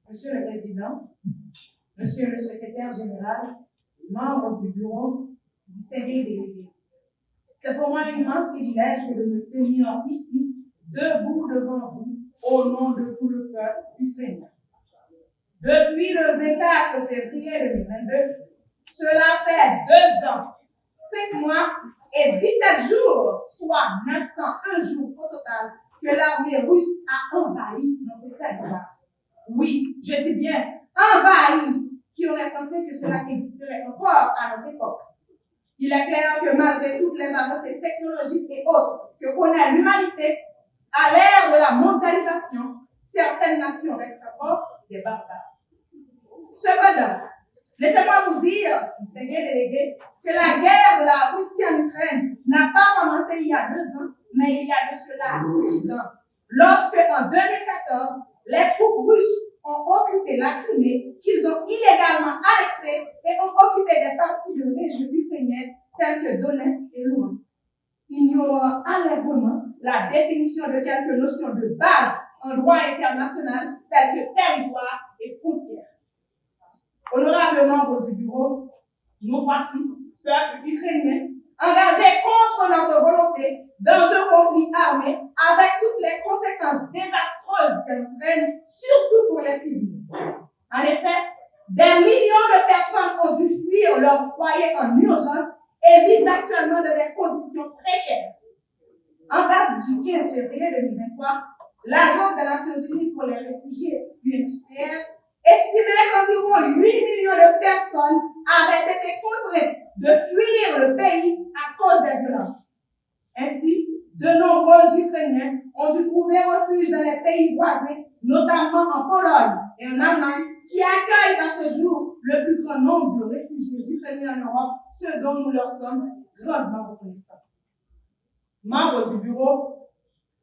Monsieur le Président, Monsieur le Secrétaire général, membres du bureau, distingués délégués. C'est pour moi un immense privilège de me tenir ici, debout devant vous, au nom de tout le peuple ukrainien. Depuis le 24 février 2022, cela fait 2 ans, 5 mois et 17 jours, soit 901 jours au total, que l'armée russe a envahi notre territoire. Oui, je dis bien envahi, qui aurait pensé que cela existerait encore à notre époque. Il est clair que malgré toutes les avancées technologiques et autres que connaît l'humanité, à l'ère de la mondialisation, certaines nations restent encore des barbares. Cependant, laissez-moi vous dire, distingués délégués, que la guerre de la Russie en Ukraine n'a pas commencé il y a 2 ans, mais il y a de cela 10 ans, lorsque en 2014, les troupes russes ont occupé la Crimée, qu'ils ont illégalement annexée et ont occupé des parties de régions ukrainiennes telles que Donetsk et Luhansk, ignorant allègrement la définition de quelques notions de base en droit international telles que territoire et frontières. Honorables membres du bureau, nous voici, peuple ukrainien, engagés contre notre volonté dans un conflit armé avec toutes les conséquences désastreuses qu'elle entraîne, surtout pour les civils. En effet, des millions de personnes ont dû fuir leur foyer en urgence et vivent actuellement dans des conditions précaires. En date du 15 février 2023, l'Agence des Nations Unies pour les réfugiés, UNHCR, estimait qu'environ 8 millions de personnes avaient été contraintes de fuir le pays à cause des violences. Ainsi, de nombreux Ukrainiens ont dû trouver refuge dans les pays voisins, notamment en Pologne et en Allemagne, qui accueillent à ce jour le plus grand nombre de réfugiés ukrainiens en Europe, ce dont nous leur sommes grandement reconnaissants. Membres du bureau,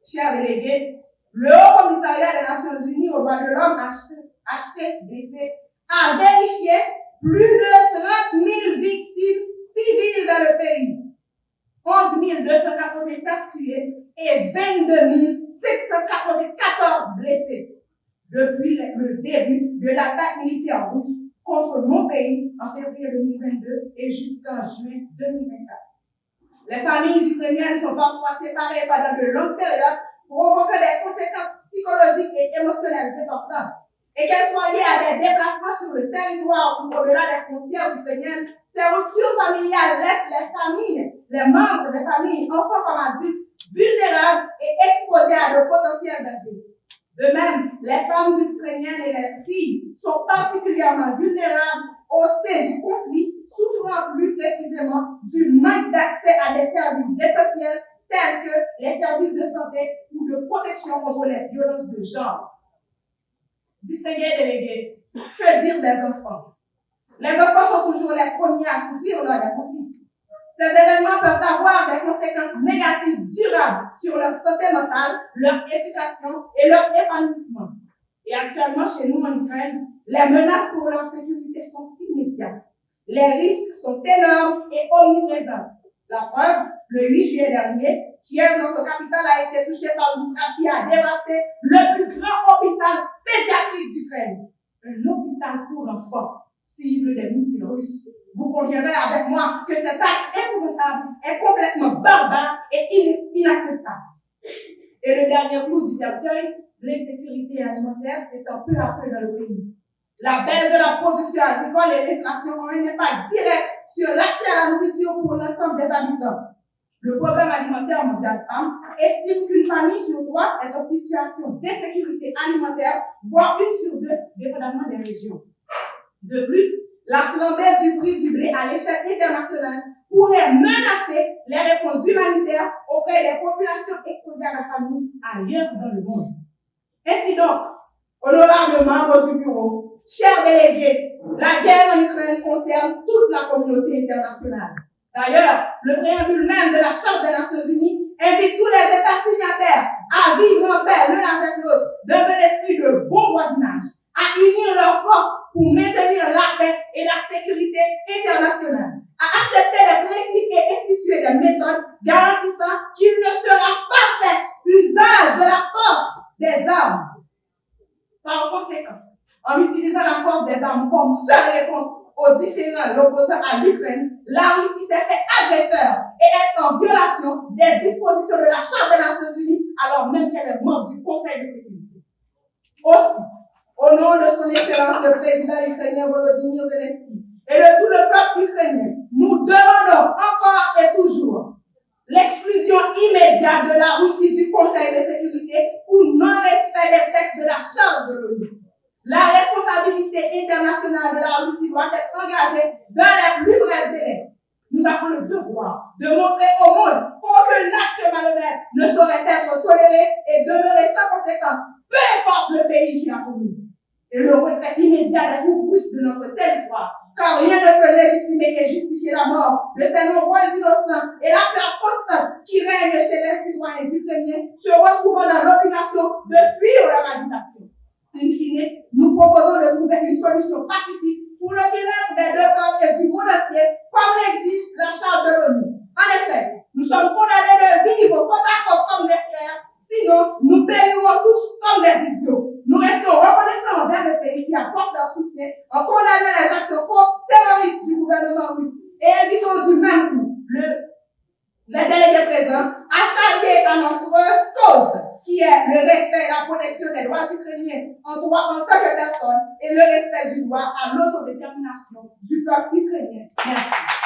chers délégués, le Haut Commissariat des Nations Unies aux droits de l'homme, HCDC, a vérifié plus de 30 000 victimes civiles dans le pays, 11 284 tués et 22 694 blessés depuis le début de l'attaque militaire russe contre mon pays en février 2022 et jusqu'en juin 2024. Les familles ukrainiennes sont parfois séparées pendant de longues périodes, provoquant des conséquences psychologiques et émotionnelles importantes. Et qu'elles soient liées à des déplacements sur le territoire ou au-delà des frontières ukrainiennes, ces ruptures familiales laissent les familles, les membres des familles, enfants comme adultes, vulnérables et exposés à de potentiels dangers. De même, les femmes ukrainiennes et les filles sont particulièrement vulnérables au sein du conflit, souffrant plus précisément du manque d'accès à des services essentiels tels que les services de santé ou de protection contre les violences de genre. Distingués délégués, que dire des enfants? Les enfants sont toujours les premiers à souffrir lors des conflits. Ces événements peuvent avoir des conséquences négatives durables sur leur santé mentale, leur éducation et leur épanouissement. Et actuellement, chez nous en Ukraine, les menaces pour leur sécurité sont immédiates. Les risques sont énormes et omniprésents. La preuve, le 8 juillet dernier, Kiev, notre capitale, a été touchée par une frappe qui a dévasté le plus grand hôpital pédiatrique d'Ukraine. Un hôpital pour enfants, cible des missiles russes. Vous conviendrez avec moi que cet acte épouvantable est complètement barbare et inacceptable. Et le dernier clou du cercueil, l'insécurité alimentaire s'étend peu à peu dans le pays. La baisse de la production agricole et l'inflation ont un impact direct sur l'accès à la nourriture pour l'ensemble des habitants. Le Programme alimentaire mondial PAM estime qu'une famille sur 3 est en situation d'insécurité alimentaire, voire 1 sur 2, dépendamment des régions. De plus, la flambée du prix du blé à l'échelle internationale pourrait menacer les réponses humanitaires auprès des populations exposées à la famine ailleurs dans le monde. Ainsi donc, honorables membres du bureau, chers délégués, la guerre en Ukraine concerne toute la communauté internationale. D'ailleurs, le préambule même de la Charte des Nations Unies invite tous les États signataires à vivre en paix l'un avec l'autre dans un esprit de bon voisinage, à unir leurs forces pour maintenir la paix et la sécurité internationale, à accepter les principes et instituer des méthodes garantissant qu'il ne sera pas fait usage de la force des armes. Par conséquent, En utilisant la force des armes comme seule réponse aux différents opposants à l'Ukraine, la Russie s'est fait agresseur et est en violation des dispositions de la Charte des Nations Unies, alors même qu'elle est membre du Conseil de sécurité. Aussi, au nom de son Excellence le président ukrainien Volodymyr Zelensky et de tout le peuple ukrainien, nous demandons encore et toujours l'exclusion immédiate de la Russie du Conseil de sécurité pour non-respect des textes de la Charte de l'ONU. La responsabilité internationale de la Russie doit être engagée dans les plus brefs délais. Nous avons le devoir de montrer au monde qu'aucun acte malhonnête ne saurait être toléré et demeurer sans conséquence, peu importe le pays qui l'a commis. Et le retrait immédiat des troupes russes de notre territoire, car rien ne peut légitimer et justifier la mort de ces nombreux innocents et la peur constante qui règne chez les citoyens ukrainiens se retrouvant dans l'obligation de fuir leur habitation. In fine, nous proposons de trouver une solution pacifique pour le bien-être des deux peuples et du monde entier, comme l'exige la Charte de l'ONU. En effet, nous sommes condamnés de vivre côte à côte comme des frères, sinon nous périrons tous comme des idiots. Nous restons reconnaissants envers le pays qui apporte leur soutien en condamnant les actions terroristes du gouvernement russe et invitons du même coup les délégués présents à s'allier à notre cause, qui est le respect et la protection des droits ukrainiens en tant que personne et le respect du droit à l'autodétermination du peuple ukrainien. Merci.